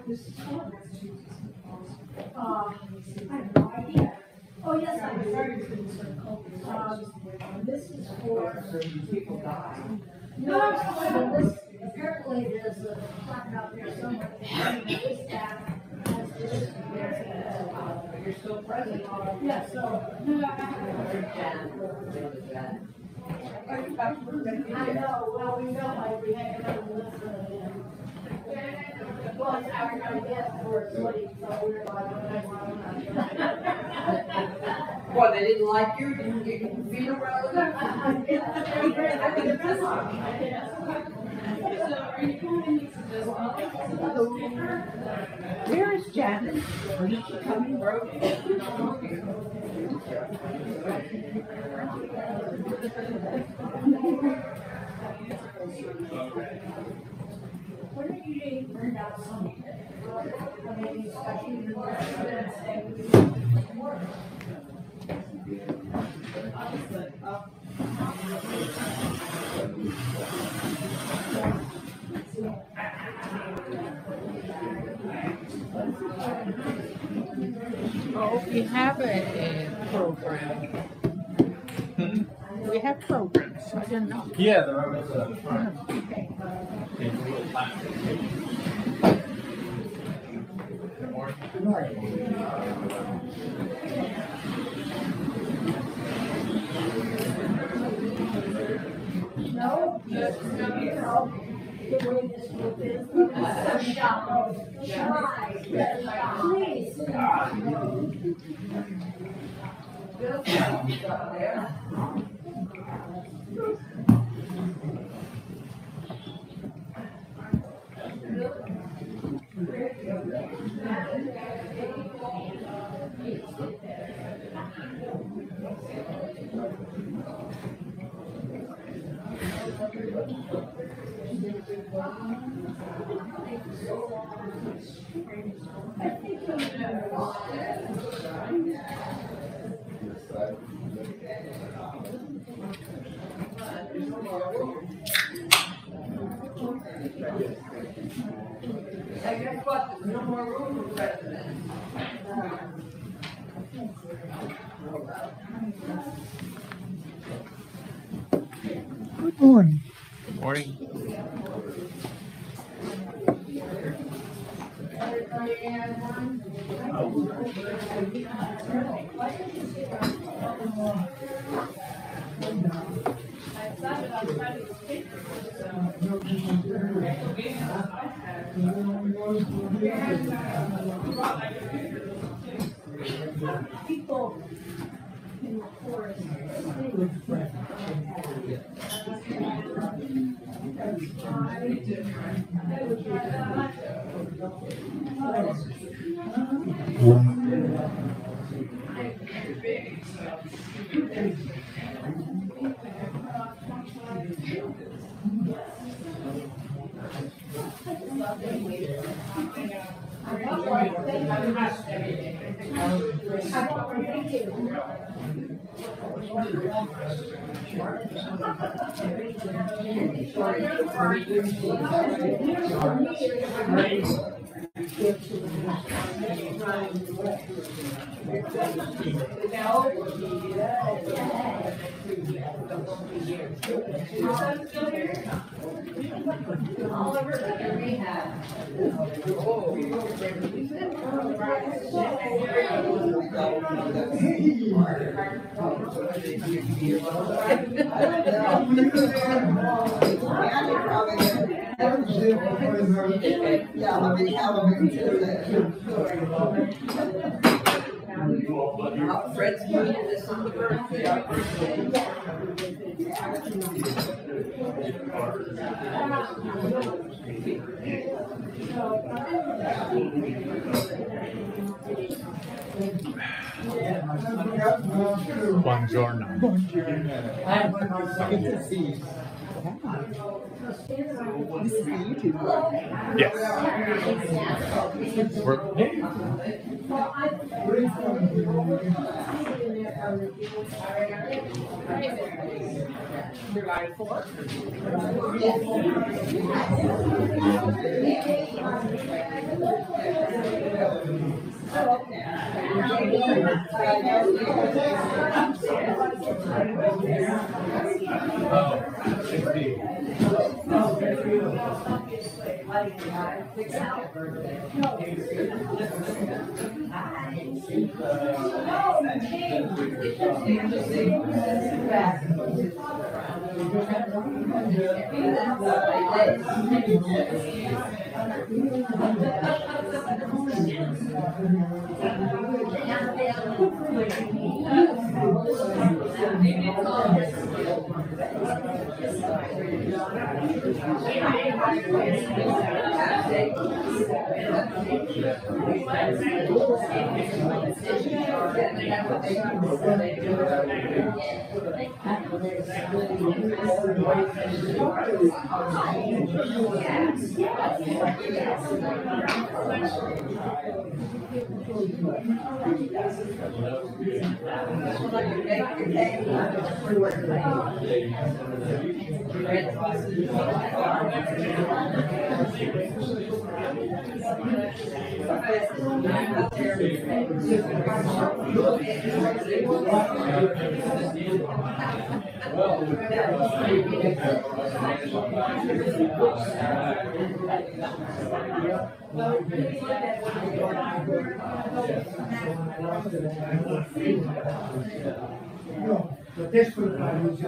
I have no idea. Oh, yes, I was. This is for people die. No, this, apparently there's a plaque out there somewhere. This staff has this. You're still present. Yeah, so. No, I know, well, we know, like, we had to listen again. Well, it's our guess for sleep, so we're like, What, they didn't like you? Didn't get your feet around them? Where is Janet? Or did she come in broken? When are you getting turned out something? Maybe especially the Oh, we have a program. We have programs. I didn't know. Yeah, they're always Good morning. No, just, the way this group is. Shop. Please. I guess what? There's no more room for president. Good morning. Good morning. People in the forest. Fred's doing this on the birthday. Buongiorno. Good to see you. This is the YouTube. Yes. We're, July 4th. But this one, I was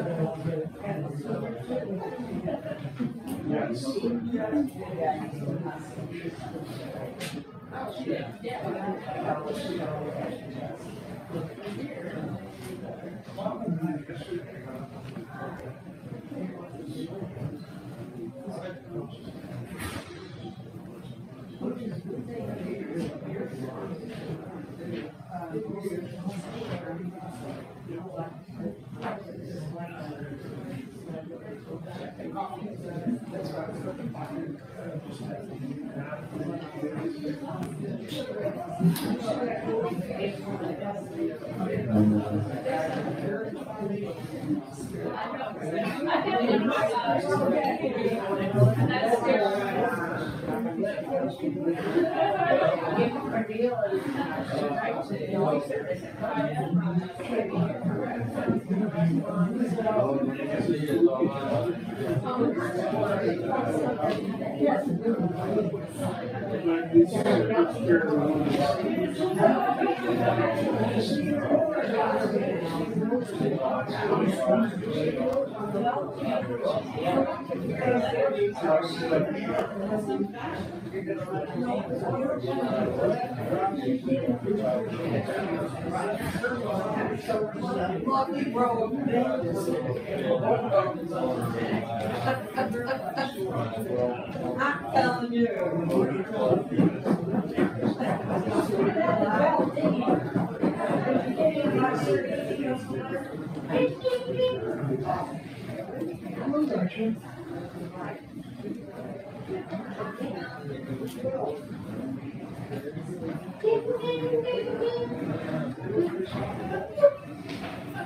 I'm telling you.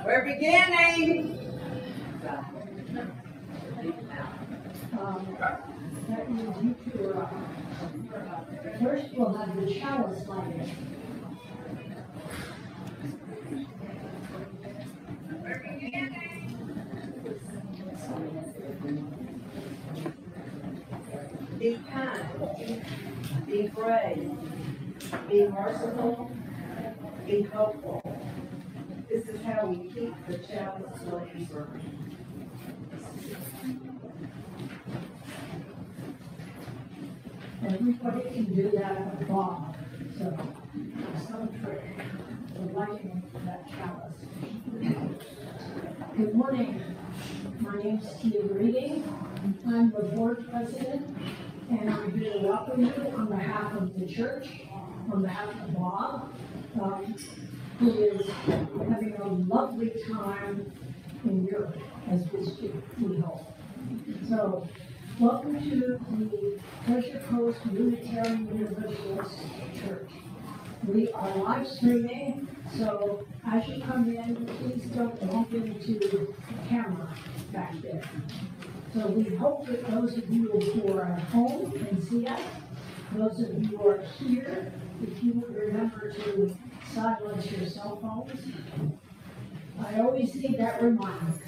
We're beginning. That means you two are up. First, we'll have the chalice lighting. Be kind. Be brave. Be merciful. Be hopeful. This is how we keep the chalice flame burning. Everybody can do that at the bottom. So, some trick for lighting that chalice. Good morning. My name's Tia Reading. I'm the board president, and I'm here to welcome you on behalf of the church, on behalf of Bob, who is having a lovely time in Europe as we speak, we hope. So, welcome to the Treasure Coast Unitarian Universalist Church. We are live streaming, so as you come in, please don't bump into the camera back there. So we hope that those of you who are at home can see us, Those of you who are here, if you would remember to silence your cell phones. I always need that reminder.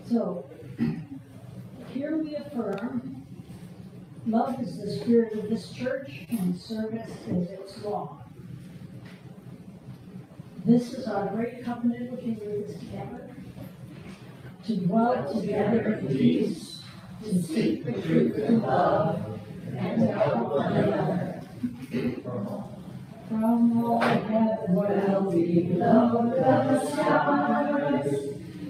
So, here we affirm, love is the spirit of this church and service is its law. This is our great covenant, we can do this together. To dwell together in peace, to seek the truth in love, and to help one another. From all that well below the skies,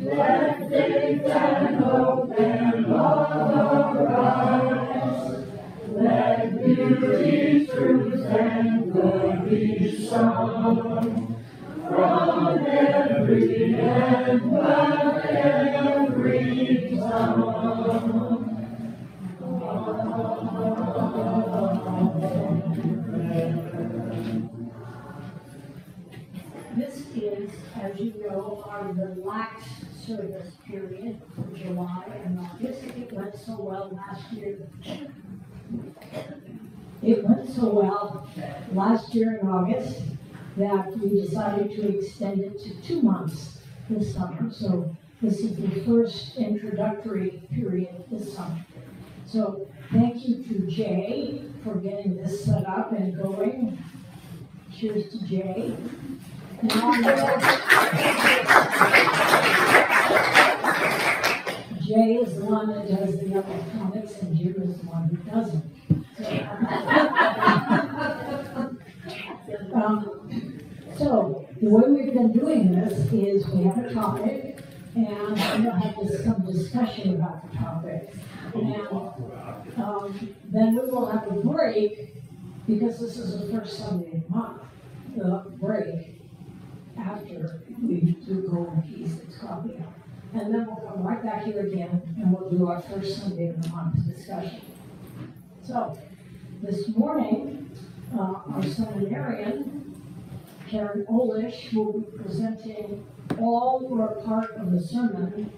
let faith and hope and love arise. Let beauty, truth, and good be sung from every end, by every tongue. This is, as you know, our relaxed service period for July and August. It went so well last year. It went so well last year in August that we decided to extend it to 2 months this summer. So this is the first introductory period this summer. So thank you to Jay for getting this set up and going. Cheers to Jay. Now, Jay is the one that does the other comics, and Jim is the one who doesn't. So the way we've been doing this is we have a topic, and we'll have some discussion about the topic. And then we will have a break, because this is the first Sunday of the month, the break after we do Golden Keys that's coffee hour. And then we'll come right back here again, and we'll do our first Sunday of the month discussion. So this morning, our seminarian, Karen Olish, will be presenting all or part of the sermon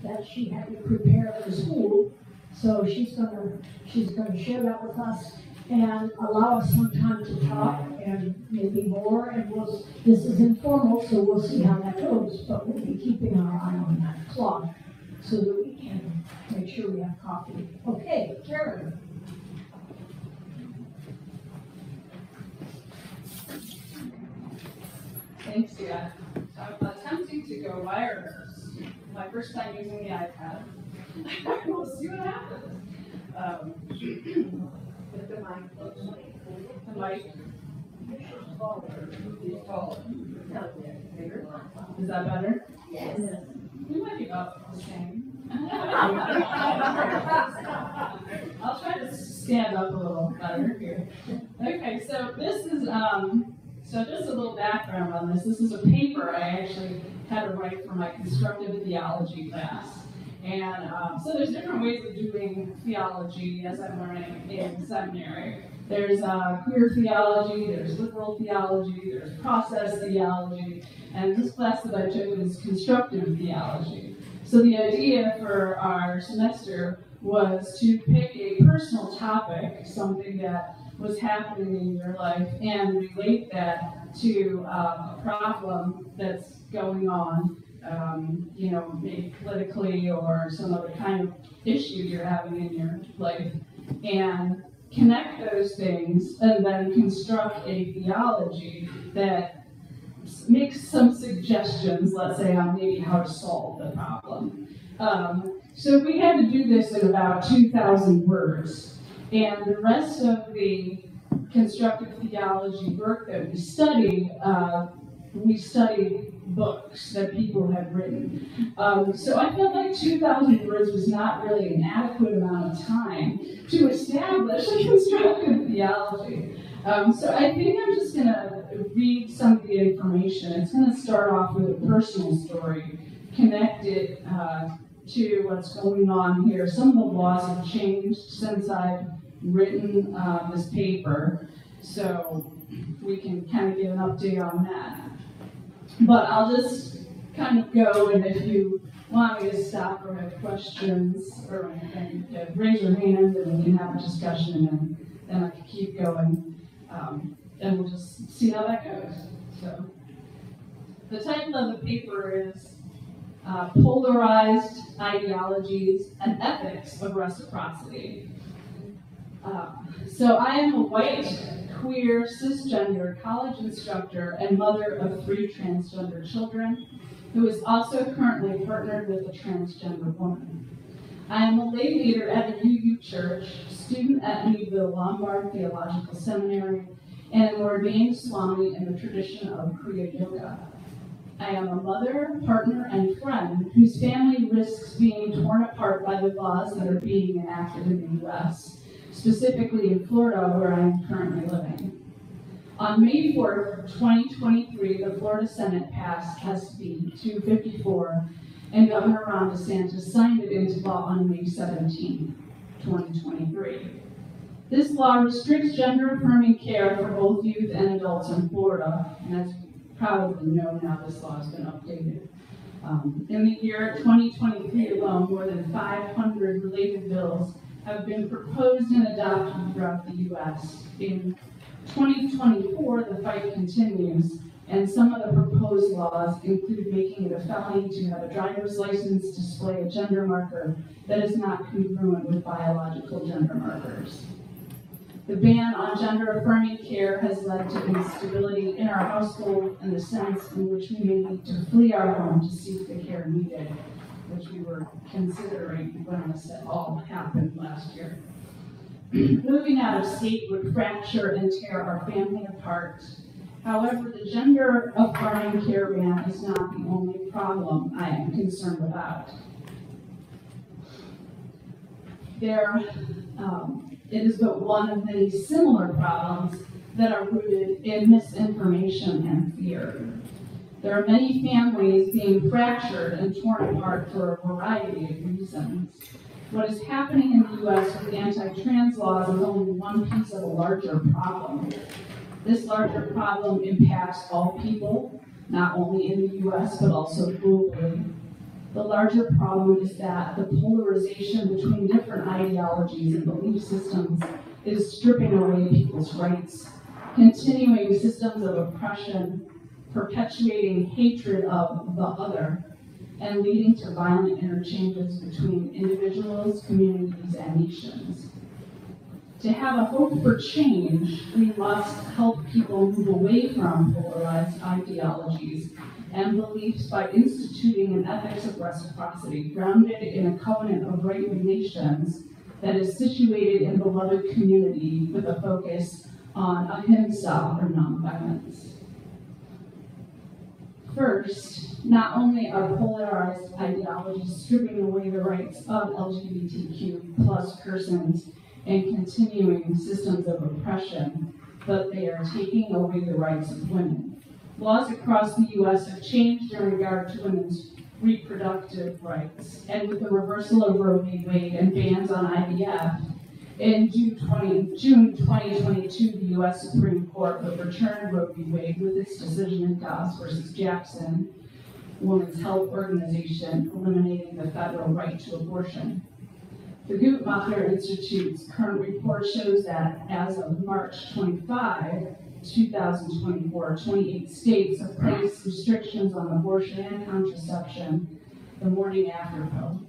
that she had to prepare for school. So she's gonna share that with us and allow us some time to talk and maybe more. And this is informal, so we'll see how that goes. But we'll be keeping our eye on that clock so that we can make sure we have coffee. Okay, Karen. Thanks, Tia. I'm attempting to go wireless. My first time using the iPad. We'll see what happens. With the mic. Is that better? Yes. We might be about the same. I'll try to stand up a little better here. Okay, so this is so just a little background on this. This is a paper I actually had to write for my constructive theology class. And so there's different ways of doing theology as I'm learning in seminary. There's queer theology, there's liberal theology, there's process theology, and this class that I took is constructive theology. So the idea for our semester was to pick a personal topic, something that was happening in your life, and relate that to a problem that's going on, maybe politically or some other kind of issue you're having in your life, and connect those things and then construct a theology that makes some suggestions, let's say, on maybe how to solve the problem. So we had to do this in about 2,000 words, and the rest of the constructive theology work that we studied books that people had written. So I felt like 2,000 words was not really an adequate amount of time to establish a constructive theology. So I think I'm just going to read some of the information. It's going to start off with a personal story, connect it to what's going on here. Some of the laws have changed since I've written this paper, so we can kind of get an update on that. But I'll just kind of go, and if you want me to stop or have questions or anything, raise your hand and we can have a discussion and then I can keep going. And we'll just see how that goes. So, the title of the paper is Polarized Ideologies and Ethics of Reciprocity. So I am a white, queer, cisgender college instructor and mother of 3 transgender children, who is also currently partnered with a transgender woman. I am a lay leader at the UU Church, student at Newville Lombard Theological Seminary, and an ordained Swami in the tradition of Kriya Yoga. I am a mother, partner, and friend whose family risks being torn apart by the laws that are being enacted in the U.S., specifically in Florida, where I am currently living. On May 4th, 2023, the Florida Senate passed SB 254, and Governor Ron DeSantis signed it into law on May 17th, 2023. This law restricts gender-affirming care for both youth and adults in Florida, and as you probably know now, this law has been updated. In the year 2023 alone, more than 500 related bills have been proposed and adopted throughout the U.S. In 2024, the fight continues, and some of the proposed laws include making it a felony to have a driver's license display a gender marker that is not congruent with biological gender markers. The ban on gender-affirming care has led to instability in our household in the sense in which we may need to flee our home to seek the care needed, which we were considering when this all happened last year. Moving out of state would fracture and tear our family apart. However, the gender-affirming care ban is not the only problem I am concerned about. It is but one of many similar problems that are rooted in misinformation and fear. There are many families being fractured and torn apart for a variety of reasons. What is happening in the U.S. with anti-trans laws is only one piece of a larger problem. This larger problem impacts all people, not only in the U.S., but also globally. The larger problem is that the polarization between different ideologies and belief systems is stripping away people's rights, continuing systems of oppression, perpetuating hatred of the other, and leading to violent interchanges between individuals, communities, and nations. To have a hope for change, we must help people move away from polarized ideologies and beliefs by instituting an ethics of reciprocity grounded in a covenant of right relations that is situated in beloved community with a focus on ahimsa, or nonviolence. First, not only are polarized ideologies stripping away the rights of LGBTQ plus persons and continuing systems of oppression, but they are taking away the rights of women. Laws across the U.S. have changed in regard to women's reproductive rights, and with the reversal of Roe v. Wade and bans on IVF, in June 2022, the U.S. Supreme Court overturned Roe v. Wade with its decision in Dobbs versus Jackson, Women's Health Organization, eliminating the federal right to abortion. The Guttmacher Institute's current report shows that as of March 25, 2024, 28 states have placed restrictions on abortion and contraception the morning after pill.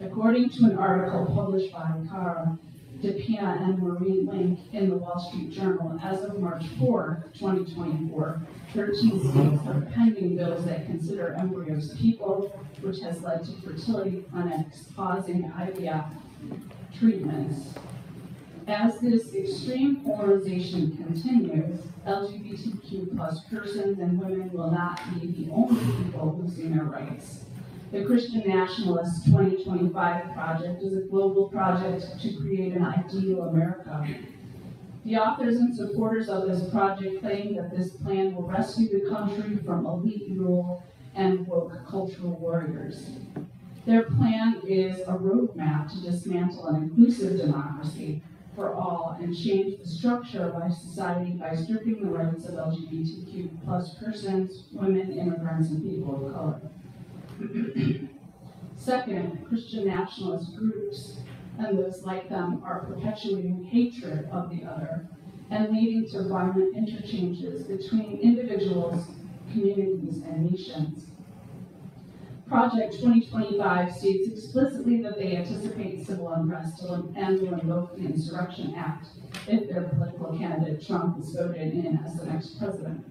According to an article published by Cara DePina and Marie Link in the Wall Street Journal, as of March 4, 2024, 13 states have pending bills that consider embryos people, which has led to fertility clinics pausing IVF treatments. As this extreme polarization continues, LGBTQ plus persons and women will not be the only people losing their rights. The Christian Nationalist 2025 Project is a global project to create an ideal America. The authors and supporters of this project claim that this plan will rescue the country from elite rule and woke cultural warriors. Their plan is a roadmap to dismantle an inclusive democracy for all and change the structure of our society by stripping the rights of LGBTQ plus persons, women, immigrants, and people of color. Second, Christian nationalist groups and those like them are perpetuating hatred of the other and leading to violent interchanges between individuals, communities, and nations. Project 2025 states explicitly that they anticipate civil unrest and will invoke the Insurrection Act if their political candidate Trump is voted in as the next president.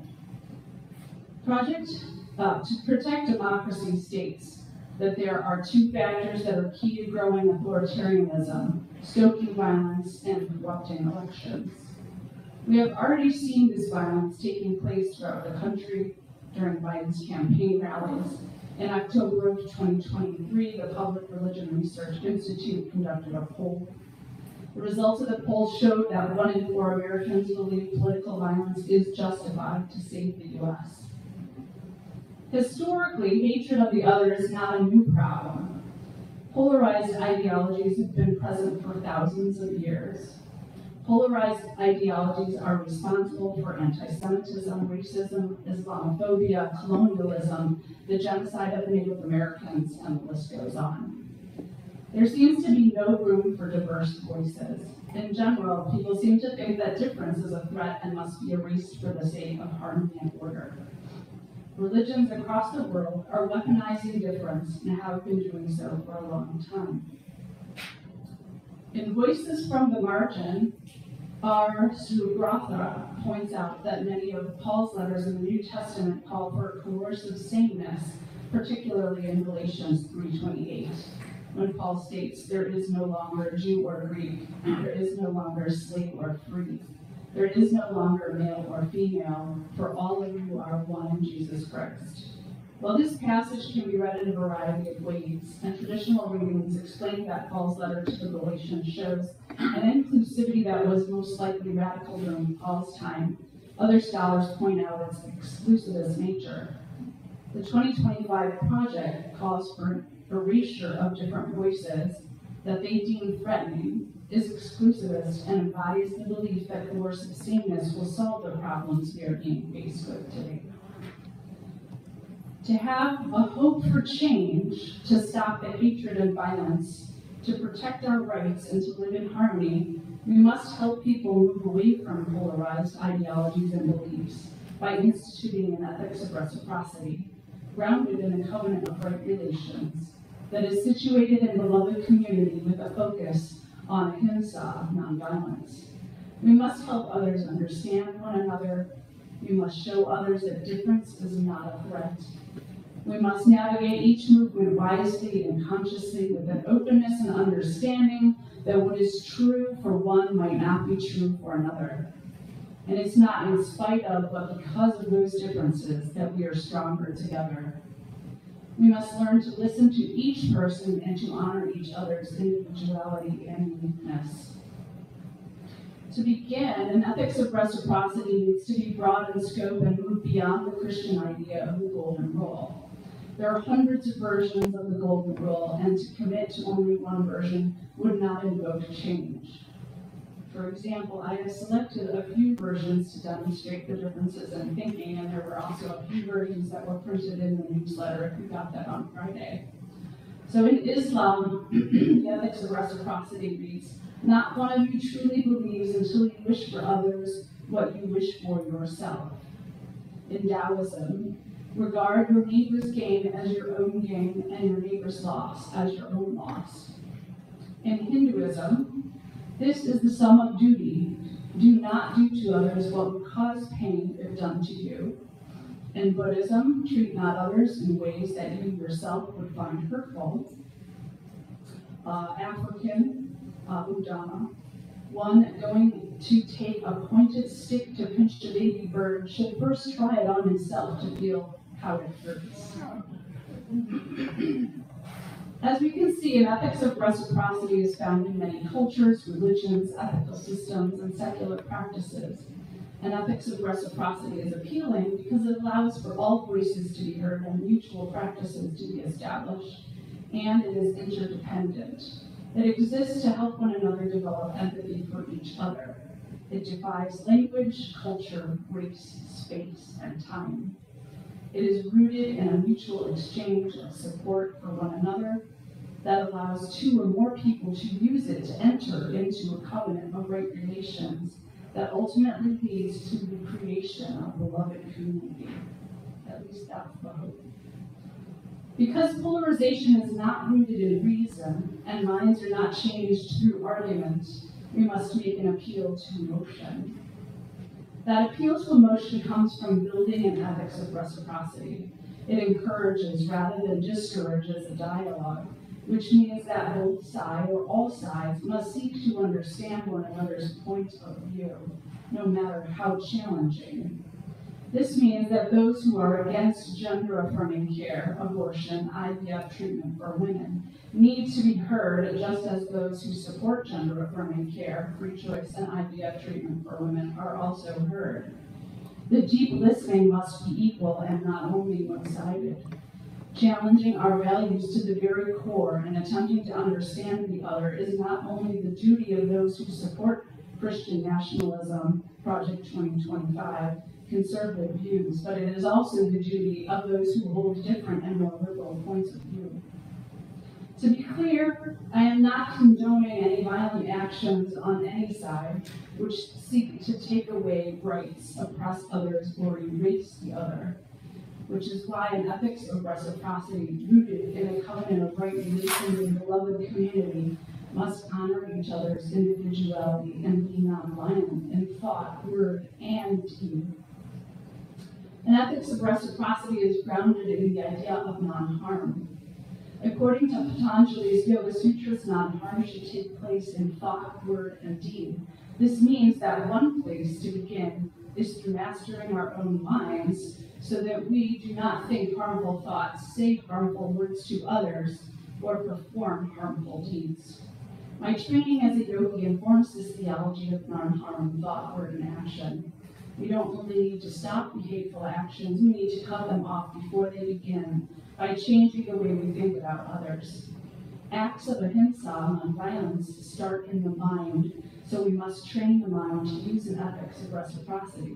Project to Protect Democracy states that there are two factors that are key to growing authoritarianism: stoking violence and corrupting elections. We have already seen this violence taking place throughout the country during Biden's campaign rallies. In October of 2023, the Public Religion Research Institute conducted a poll. The results of the poll showed that 1 in 4 Americans believe political violence is justified to save the U.S. Historically, hatred of the other is not a new problem. Polarized ideologies have been present for thousands of years. Polarized ideologies are responsible for anti-Semitism, racism, Islamophobia, colonialism, the genocide of Native Americans, and the list goes on. There seems to be no room for diverse voices. In general, people seem to think that difference is a threat and must be erased for the sake of harmony and order. Religions across the world are weaponizing difference and have been doing so for a long time. In Voices from the Margin, R. Subrata points out that many of Paul's letters in the New Testament call for coercive sameness, particularly in Galatians 3:28, when Paul states, "There is no longer Jew or Greek, there is no longer slave or free, there is no longer male or female, for all of you are one in Jesus Christ." While this passage can be read in a variety of ways, and traditional readings explain that Paul's letter to the Galatians shows an inclusivity that was most likely radical during Paul's time, other scholars point out its exclusivist nature. The 2025 project calls for erasure of different voices that they deem threatening, is exclusivist, and embodies the belief that coercive sameness will solve the problems we are being faced with today. To have a hope for change, to stop the hatred and violence, to protect our rights, and to live in harmony, we must help people move away from polarized ideologies and beliefs by instituting an ethics of reciprocity, grounded in a covenant of right relations, that is situated in beloved community with a focus on ahimsa, nonviolence. We must help others understand one another. We must show others that difference is not a threat. We must navigate each movement wisely and consciously with an openness and understanding that what is true for one might not be true for another. And it's not in spite of, but because of those differences that we are stronger together. We must learn to listen to each person and to honor each other's individuality and uniqueness. To begin, an ethics of reciprocity needs to be broad in scope and move beyond the Christian idea of the golden rule. There are hundreds of versions of the golden rule, and to commit to only one version would not invoke change. For example, I have selected a few versions to demonstrate the differences in thinking, and there were also a few versions that were printed in the newsletter if you got that on Friday. So in Islam, the ethics of reciprocity reads, "Not one of you truly believes until you wish for others what you wish for yourself." In Taoism, regard your neighbor's gain as your own gain and your neighbor's loss as your own loss. In Hinduism, this is the sum of duty. Do not do to others what would cause pain if done to you. In Buddhism, treat not others in ways that you yourself would find hurtful. African, Udama, one going to take a pointed stick to pinch a baby bird should first try it on himself to feel how it hurts. As we can see, an ethics of reciprocity is found in many cultures, religions, ethical systems, and secular practices. An ethics of reciprocity is appealing because it allows for all voices to be heard and mutual practices to be established, and it is interdependent. It exists to help one another develop empathy for each other. It defies language, culture, race, space, and time. It is rooted in a mutual exchange of support for one another that allows two or more people to use it to enter into a covenant of right relations that ultimately leads to the creation of a beloved community. At least that's the hope. Because polarization is not rooted in reason and minds are not changed through argument, we must make an appeal to emotion. That appeal to emotion comes from building an ethics of reciprocity. It encourages rather than discourages a dialogue, which means that both sides or all sides must seek to understand one another's point of view, no matter how challenging. This means that those who are against gender-affirming care, abortion, IVF treatment for women, need to be heard just as those who support gender-affirming care, free choice, and IVF treatment for women are also heard. The deep listening must be equal and not only one-sided. Challenging our values to the very core and attempting to understand the other is not only the duty of those who support Christian nationalism, Project 2025, conservative views, but it is also the duty of those who hold different and more liberal points of view. To be clear, I am not condoning any violent actions on any side which seek to take away rights, oppress others, or erase the other, which is why an ethics of reciprocity rooted in a covenant of right relations in beloved community must honor each other's individuality and be nonviolent in thought, word, and deed. An ethics of reciprocity is grounded in the idea of non-harm. According to Patanjali's Yoga Sutras, non-harm should take place in thought, word, and deed. This means that one place to begin is through mastering our own minds so that we do not think harmful thoughts, say harmful words to others, or perform harmful deeds. My training as a yogi informs this theology of non-harm in thought, word, and action. We don't only need to stop the hateful actions, we need to cut them off before they begin by changing the way we think about others. Acts of ahimsa, non-violence, start in the mind, so we must train the mind to use an ethics of reciprocity.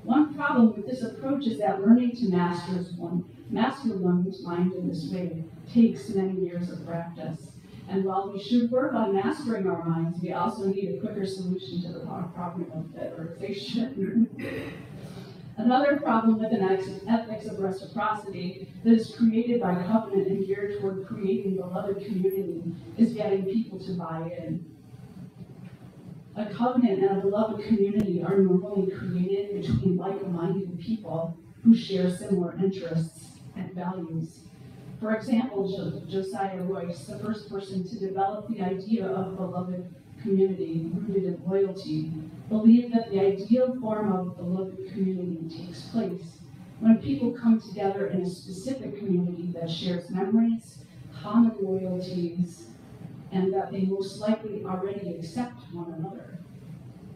One problem with this approach is that learning to master one's mind in this way takes many years of practice. And while we should work on mastering our minds, we also need a quicker solution to the problem of federalization. Another problem with an ethics of reciprocity that is created by covenant and geared toward creating beloved community is getting people to buy in. A covenant and a beloved community are normally created between like-minded people who share similar interests and values. For example, Josiah Royce, the first person to develop the idea of beloved community rooted in loyalty, believed that the ideal form of beloved community takes place when people come together in a specific community that shares memories, common loyalties, and that they most likely already accept one another.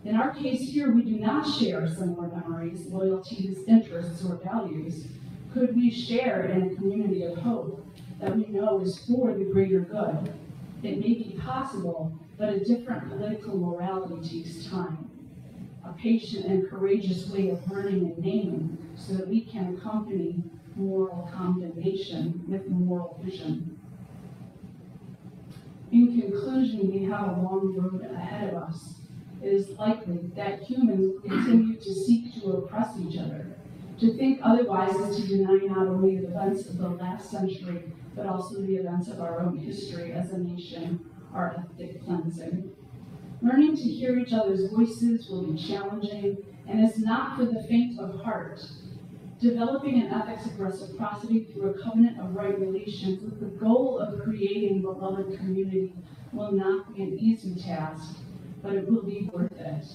In our case here, we do not share similar memories, loyalties, interests, or values. Could we share in a community of hope that we know is for the greater good? It may be possible, but a different political morality takes time. A patient and courageous way of learning and naming so that we can accompany moral condemnation with moral vision. In conclusion, we have a long road ahead of us. It is likely that humans will continue to seek to oppress each other. To think otherwise is to deny not only the events of the last century, but also the events of our own history as a nation, our ethnic cleansing. Learning to hear each other's voices will be challenging and is not for the faint of heart. Developing an ethics of reciprocity through a covenant of right relations with the goal of creating beloved community will not be an easy task, but it will be worth it.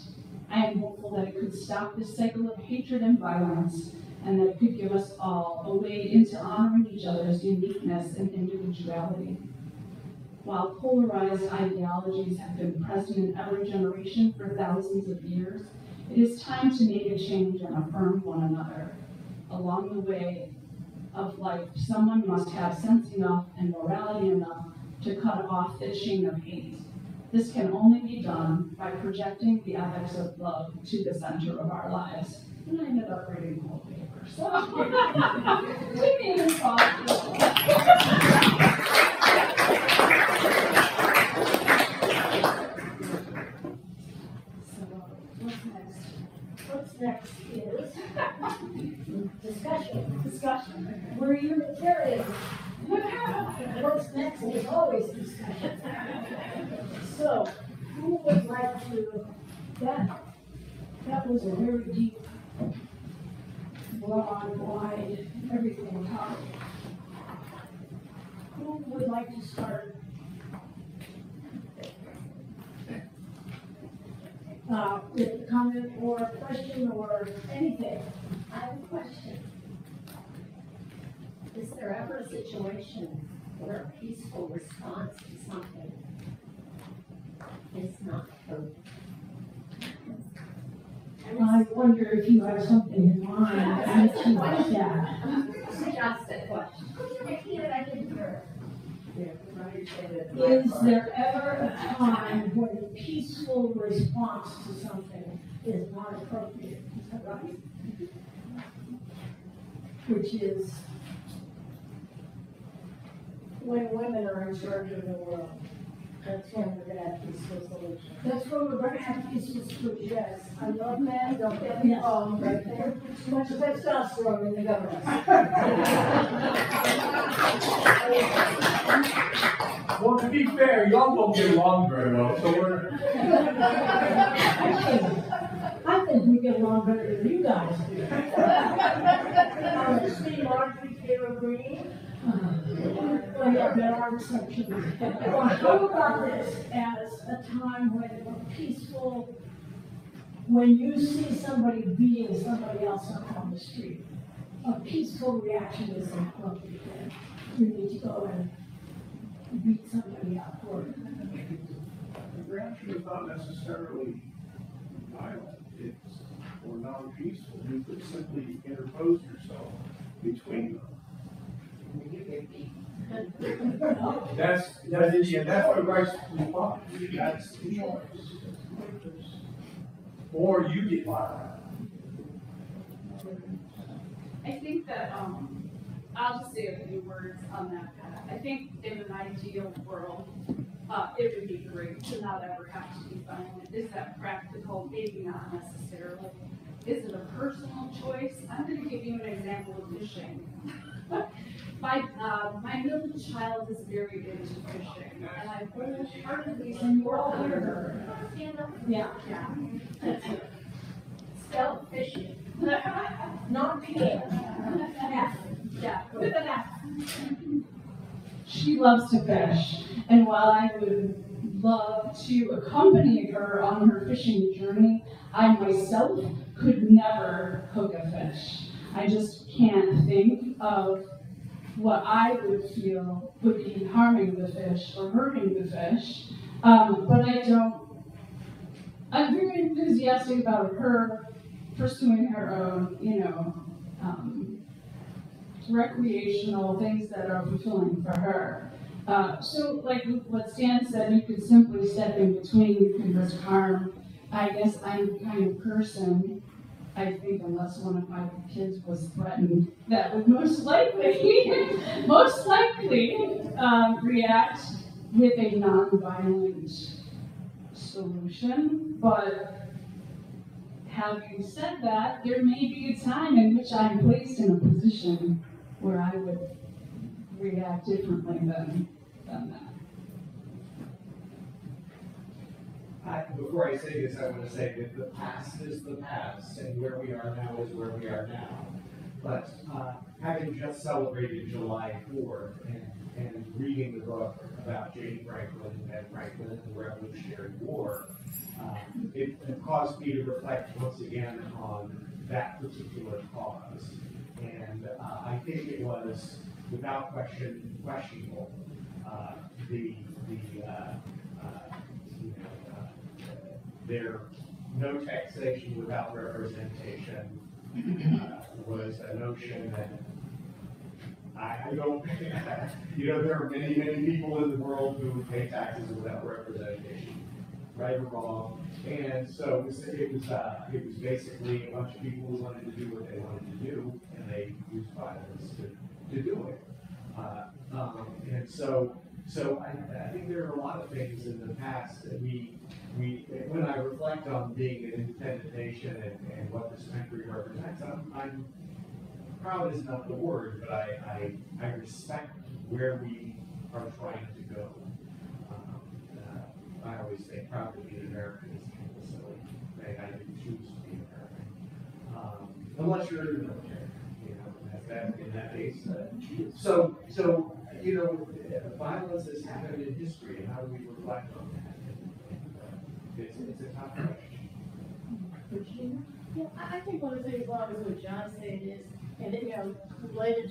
I am hopeful that it could stop this cycle of hatred and violence, and that it could give us all a way into honoring each other's uniqueness and individuality. While polarized ideologies have been present in every generation for thousands of years, it is time to make a change and affirm one another. Along the way of life, someone must have sense enough and morality enough to cut off the chain of hate. This can only be done by projecting the ethics of love to the center of our lives. And I ended up reading the whole paper, so we need to What's next? What's next is discussion. We're Unitarians. What's next is always discussion. So, who would like to, that was a very deep, broad, wide, everything topic. Who would like to start? With a comment or a question or anything? I have a question. Is there ever a situation where a peaceful response to something is not heard? I wonder if you have something in mind that makes you like that. Just a question. Could you repeat it? I didn't hear Is there ever a time when a peaceful response to something is not appropriate? Is that right? Which is When women are in charge of the world, that's when we're gonna have peaceful solutions. that's when we're going to have peaceful solutions. Yes, I love men, don't get me wrong, but there's too much testosterone in the government. Well, to be fair, y'all don't get along very well, so we're. I think we get along better than you guys do. See Marjorie Taylor Greene? Well, yeah, there are exceptions. Well, how about this as a time when a peaceful, when you see somebody beating somebody else up on the street, a peaceful reaction is appropriate. You need to go and beat somebody up or The reaction is not necessarily violent, it's, or non-peaceful. You could simply interpose yourself between them. That's the right response. That's the choice. Or you get violent. I think that, I'll just say a few words on that. I think in an ideal world, it would be great to not ever have to be violent. Is that practical? Maybe not necessarily. Is it a personal choice? I'm going to give you an example of fishing. My middle child is very into fishing, and I wholeheartedly support her. yeah. Yeah. Spell fishing. Not peeing. Yeah, with an F. She loves to fish, and while I would love to accompany her on her fishing journey, I myself could never hook a fish. I just can't think of what I would feel would be harming the fish or hurting the fish. But I'm very enthusiastic about her pursuing her own, recreational things that are fulfilling for her. So like what Stan said, you could simply step in between, you can risk harm. I guess I'm the kind of person, I think unless one of my kids was threatened, that would most likely react with a non-violent solution. But having said that, there may be a time in which I'm placed in a position where I would react differently than that. Before I say this, I want to say that the past is the past, and where we are now is where we are now. But having just celebrated July 4th and reading the book about James Franklin and Franklin and the Revolutionary War, it caused me to reflect once again on that particular cause. And I think it was, without question, questionable, their no taxation without representation was a notion that I don't, there are many, many people in the world who pay taxes without representation, right or wrong. And so it was basically a bunch of people who wanted to do what they wanted to do, and they used violence to do it. And so I think there are a lot of things in the past that we when I reflect on being an independent nation and what this country represents, I'm proud is not the word, but I respect where we are trying to go. I always say proud to be an American is kind of silly. I didn't choose to be American. Unless you're in the military, you know, in that case. So, you know, violence has happened in history, and how do we reflect on that? It's a tough question. Yeah, I think one of the things along with what John said is, and you know, related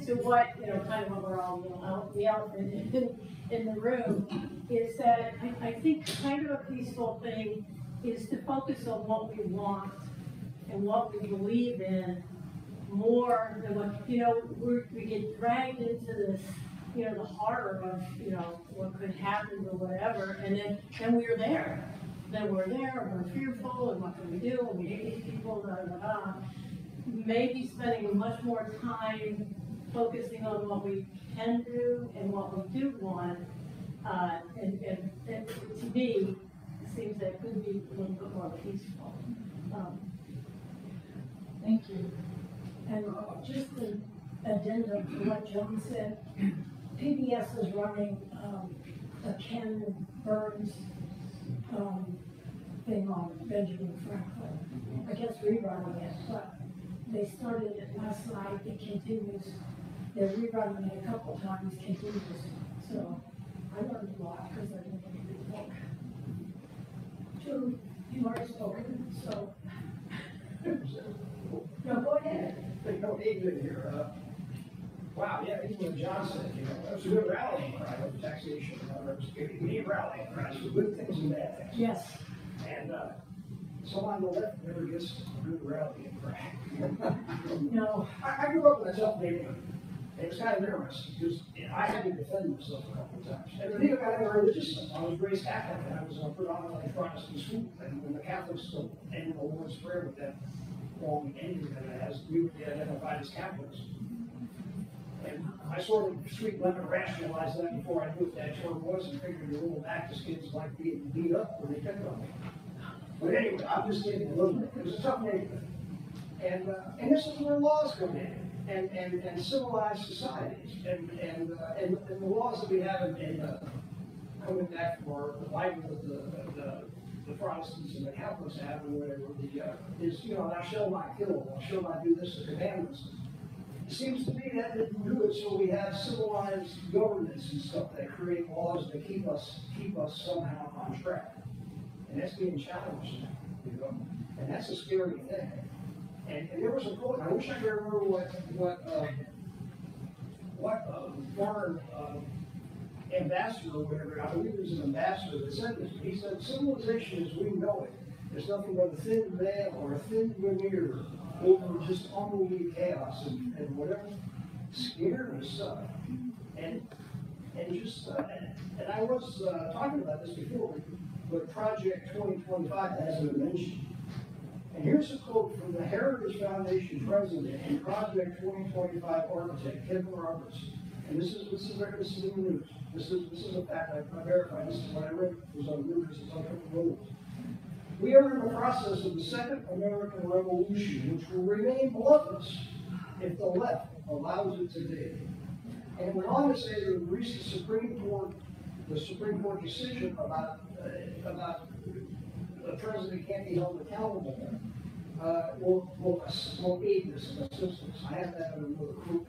to what, you know, kind of what we're all, you know, the elephant in the room, is that I think kind of a peaceful thing is to focus on what we want and what we believe in more than what, you know, we get dragged into this, you know, the horror of, you know, what could happen or whatever, and then we're there. Then we're there, and we're fearful, and what can we do, and we hate these people, maybe spending much more time focusing on what we can do and what we do want, and to me, it seems that it could be a little bit more peaceful. Thank you. And just an addendum to what John said, PBS is running a Ken Burns thing on Benjamin Franklin. I guess rerunning it, but they started it last night. It continues. They're rerunning it a couple times, continues. So I learned a lot because I didn't read the book. Two, you already spoken, so. No, go ahead. No, David here. Wow, yeah, even what John said, you know, that was a good rallying cry of taxation. We need rallying cries for good things and bad things. Yes. And someone on the left never gets a good rallying cry. No. I grew up in a tough neighborhood. It was kind of interesting because I had to defend myself a couple of times. And the thing about it, religious stuff, I was raised Catholic and I was in a predominantly Protestant school. And when the Catholics still ended the Lord's Prayer with that long ending that it has, we would be identified as Catholics. And I sort of sweet lemon rationalized that before I knew what that term was and figured the little Baptist kids like being beat up when they picked on me. But anyway, I'm just kidding a little bit. It was a tough neighborhood. And this is where laws come in and civilized societies. And the laws that we have coming back from the Bible that the Protestants and the Catholics have and whatever, is, you know, thou shalt not kill, thou shalt not do this, the commandments. It seems to me that didn't do it, so we have civilized governments and stuff that create laws that keep us somehow on track. And that's being challenged now, you know, and that's a scary thing. And there was a quote, I wish I could remember what foreign ambassador or whatever, I believe it was an ambassador that said this. He said, civilization as we know it is nothing but a thin veil or a thin veneer over just unruly chaos and whatever scary stuff. And I was talking about this before, but Project 2025 hasn't been mentioned. And here's a quote from the Heritage Foundation president and Project 2025 architect, Kevin Roberts. And this is in the news. This is a fact I verified. This is what I read. It was on Reuters. It's on Reuters. We are in the process of the Second American Revolution, which will remain bloodless if the left allows it to be. And it went on to say that the recent Supreme Court decision about the president can't be held accountable will aid this assistance. I have that in another group.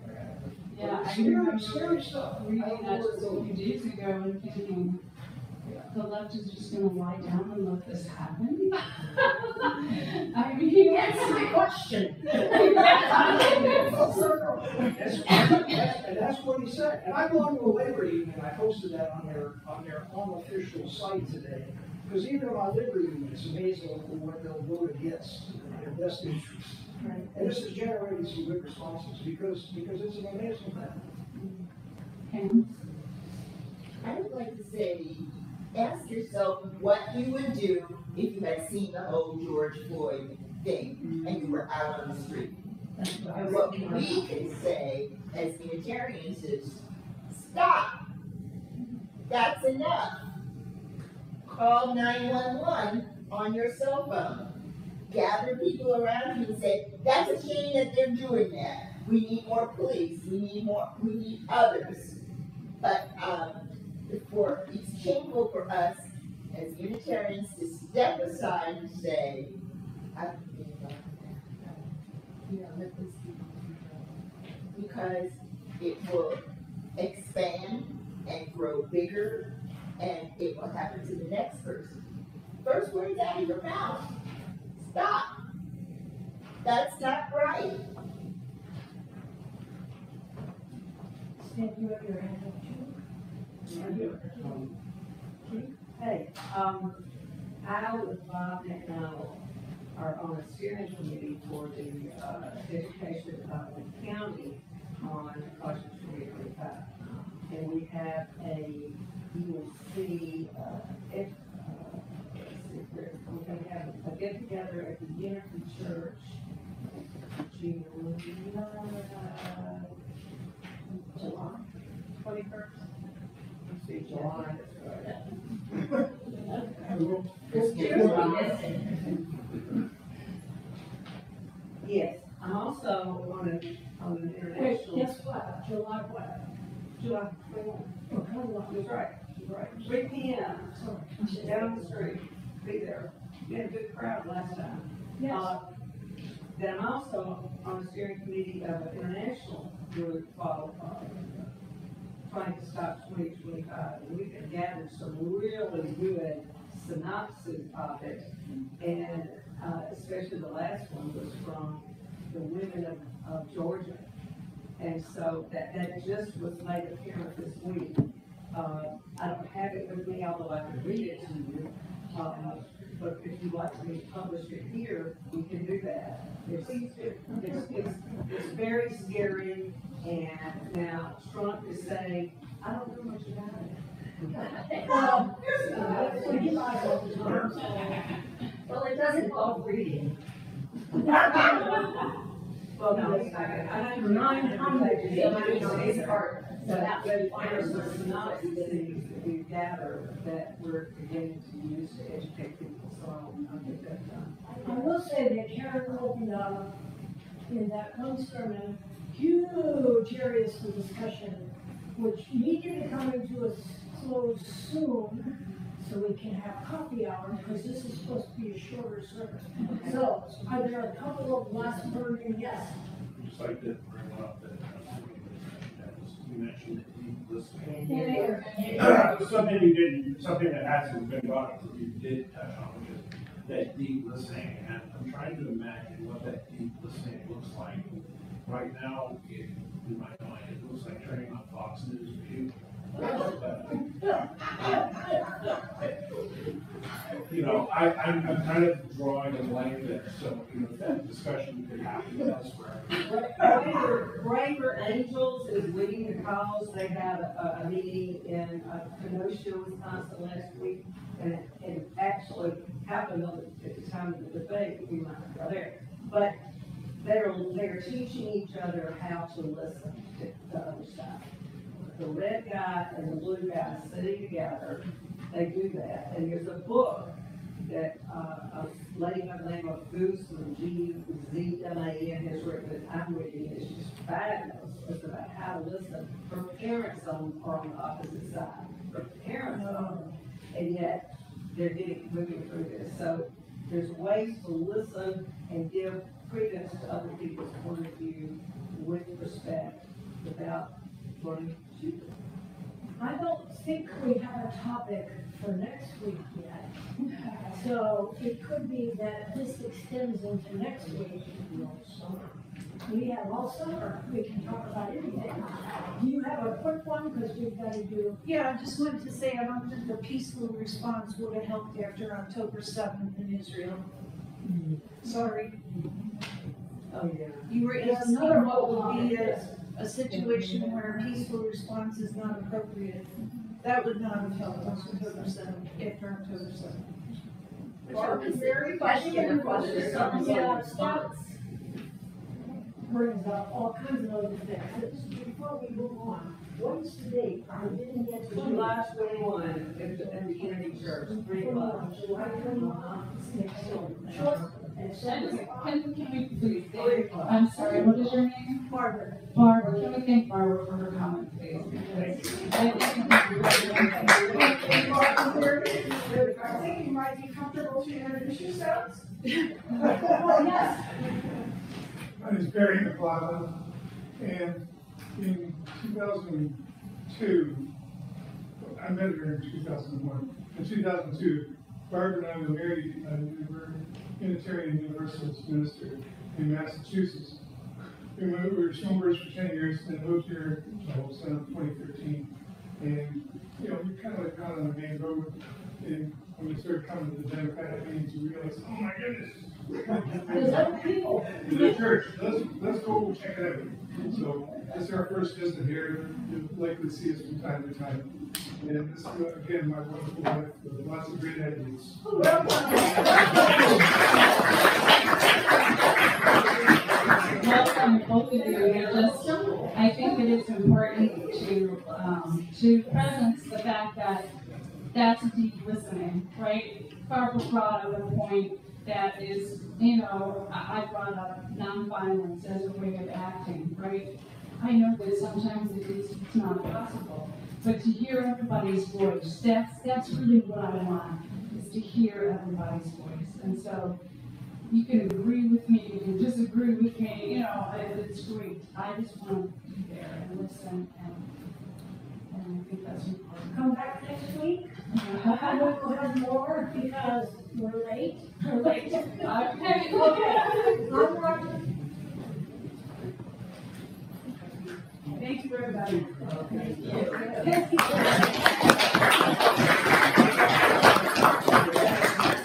Yeah, I scary remember stuff. reading that just a few days ago and thinking, the left is just going to lie down and let this happen? I mean, Answer the question. And that's what he said. And I belong to a labor union, and I posted that on their unofficial site today. Because even on labor union, it's amazing what they'll vote against their best interests. Right. And this has generated some good responses because it's an amazing thing. I would like to say, ask yourself what you would do if you had seen the whole George Floyd thing and you were out on the street. And what we can say as Unitarians is, stop. That's enough. call 911 on your cell phone. Gather people around you and say, that's a shame that they're doing that. We need more police, we need others. But it's shameful for us as Unitarians to step aside and say, let this because it will expand and grow bigger, and it will happen to the next person. First words out of your mouth. Stop. That's not right. Stan, you have your hand up too? Hey, I with Bob McDonald are on a steering committee for the education of the county on Caution 2025. And we have we're going to have a get together at the Unity Church, July 21st. Let's see, July. Yes, I'm also on an international. Guess what? July what? July 21. That's right, that's right. 3 p.m. Down the street, be there. We had a good crowd last time. Yes. Then I'm also on the steering committee of an international group called Trying to Stop 2025. And we have gathered some really good synopsis of it, and especially the last one was from the women of Georgia. And so that just was made apparent this week. I don't have it with me, although I can read it to you. But if you'd like me to publish it here, we can do that. It's very scary, and now Trump is saying, I don't know much about it. Well, it does involve reading. Well, no, I know 900 part. So that there's a synopsis that we gather that we're beginning to use to educate people. So I'll get that done. I will say that Karen opened up in that one sermon, huge areas for discussion, which need to be coming to a close soon, so we can have coffee hour, because this is supposed to be a shorter service. So, are there a couple of last burning yes? Just like to bring up that you mentioned deep listening. Something that hasn't been brought up, that you did touch on, which is that deep listening. And I'm trying to imagine what that deep listening looks like. Right now, in my mind, it looks like turning on Fox News for you. You know, I'm kind of drawing a blank there, so, you know, that discussion could happen elsewhere. Braver Angels is leading the cause. They had a meeting in Kenosha, Wisconsin last week, and it actually happened at the time of the debate. We might go there, but they're teaching each other how to listen to the other side. The red guy and the blue guy sitting together, they do that. And there's a book that a lady by the name of Guzman, G-Z-M-A-N, has written that I'm reading. It's just fabulous. It's about how to listen for parents are on the opposite side. For parents and yet they're moving through this. So there's ways to listen and give credence to other people's point of view with respect without learning to shoot them. I don't think we have a topic for next week yet. So it could be that this extends into next week. We have all summer, we can talk about anything. Do you have a quick one, because we've got to do. Yeah, I just wanted to say, I don't think the peaceful response would have helped after October 7th in Israel. Sorry. Oh, yeah. You were asking what would be a situation where a peaceful response is not appropriate. That would not have helped on October 7th, after October 7th. Very question. Brings up all kinds of other things. Before we move on, What's the date? I didn't get the date. July 21 at the Unity Church, 3 o'clock. July 21. Can we please thank, I'm sorry, what is your name? Barbara. Barbara, can we thank Barbara for her comment, please? I think you might be comfortable to introduce yourselves. Oh, yes. My name is Barry McLaughlin, and in 2002, I met her in 2001. In 2002, Barbara and I were married. We were Unitarian Universalist minister in Massachusetts. We were snowbirds for 10 years, then moved here in 2013. And, you know, we kind of like got on the main road. And when we started coming to the Democratic meetings, we realized, oh my goodness, There's other people. the church, let's go check it out. So this is our first visit here. You'll likely see us from time to time. And this is, again, my wonderful wife with lots of great ideas. Welcome, both of you. I think it is important to presence the fact that that's deep listening, right? Barbara brought up a point that is, you know, I brought up nonviolence as a way of acting, right? I know that sometimes it's not possible, but to hear everybody's voice, that's really what I want, is to hear everybody's voice. And so you can agree with me, you can disagree with me, you know, it's great. I just want to be there and listen, and I think that's important. Come back next week. I will have more because we're late. We're late. Okay. All right. Thank you, everybody.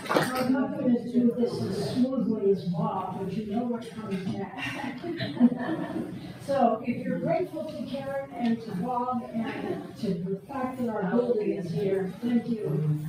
I'm not going to do this as smoothly as Bob, but you know what's coming next. So if you're grateful to Karen and to Bob and to the fact that our building is here, thank you.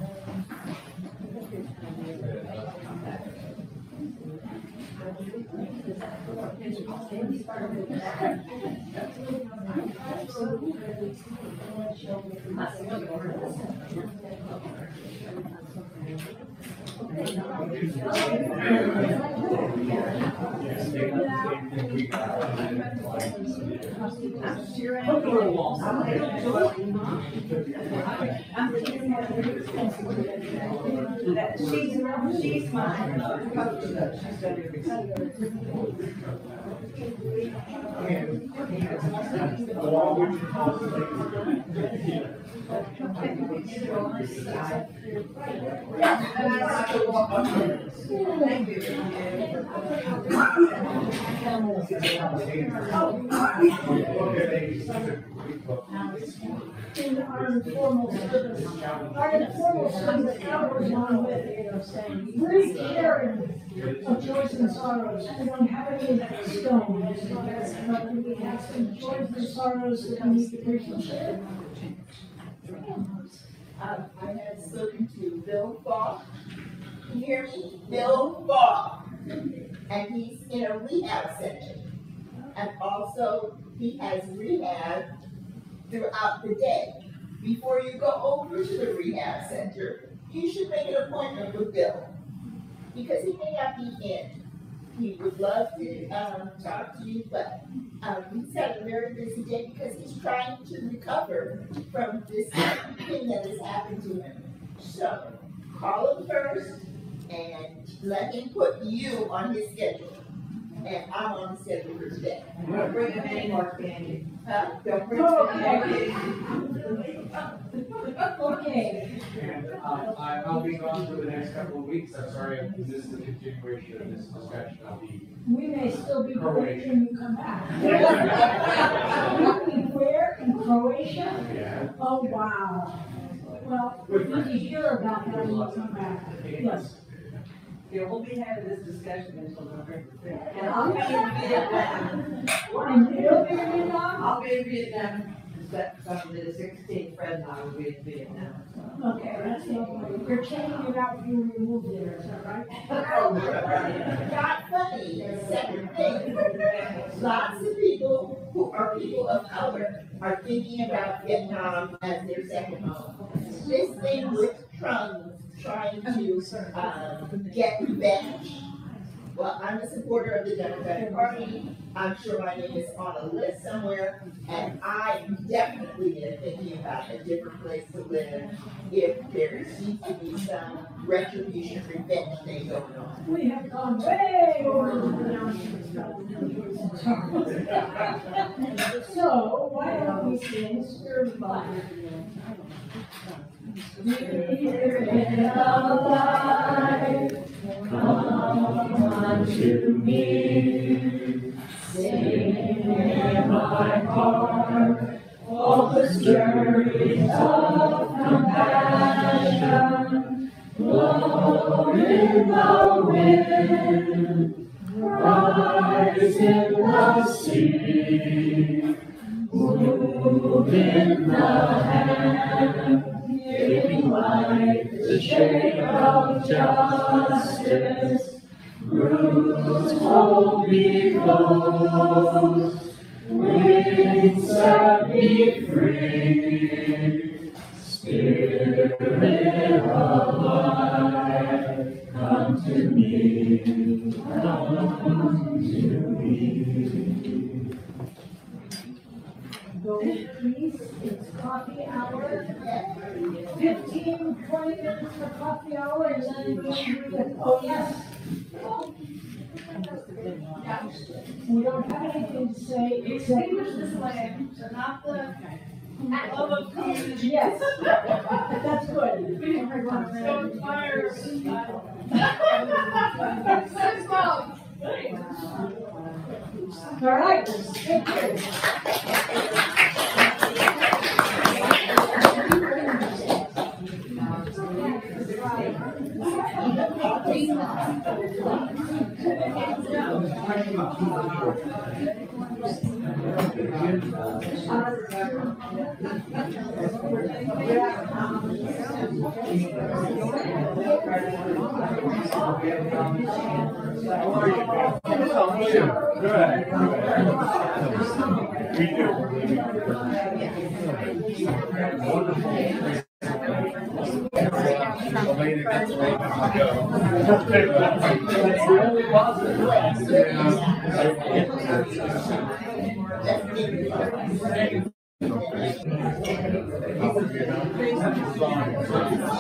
She's mine. Thank you. In our informal service, hours on with, you know, saying, really caring of joys and sorrows. We don't have any stones, but we have some joys and sorrows that we need to appreciate. I had spoken to Bill Falk. Can you hear me? Bill Falk. And he's in a rehab center. And also, he has rehab throughout the day. Before you go over to the rehab center, you should make an appointment with Bill. Because he may not be in. He would love to talk to you, but he's had a very busy day because he's trying to recover from this thing that has happened to him. So, call him first and let him put you on his schedule. And I'm on the schedule for today. Don't bring him any more candy. Huh? Don't bring him any Okay. And I'll be gone for the next couple of weeks. I'm sorry, this is the continuation of this discussion. I'll be. We may still be Croatia. when you come back. Where? In Croatia? Yeah. Oh, wow. Well, we need to hear about that when you come back. Yes. Yeah, we'll be having this discussion until November 5th. And I'll be in Vietnam. And you'll be in Vietnam? I'll be in Vietnam, Sunday the 16th, Fred and I will be in Vietnam. Okay, that's lovely. You're checking it out when you move there, is that right? Not funny. Second thing, lots of people who are more people of color are thinking about Vietnam as their second home. This thing with Trump trying to get revenge. Well, I'm a supporter of the Democratic Party. I'm sure my name is on a list somewhere, and I definitely am thinking about a different place to live if there needs to be some retribution, revenge thing going on. We have gone way over. So why don't we sing Spirit Life? Spirit of life, come unto me. Sing in my heart all the stories of compassion. Blow in the wind, rise in the sea, move in the hand, giving light the shade of justice. Roots hold me close, wings set me free. Spirit of life, come to me, come to me. Go please, it's coffee hour. 15, 20 minutes for coffee hour, and then we'll do the, oh yes. We don't have anything to say except. Extinguish this flame, so not the love of country. Yes, that's good. So fire. 6 months. All right, thank you. That's the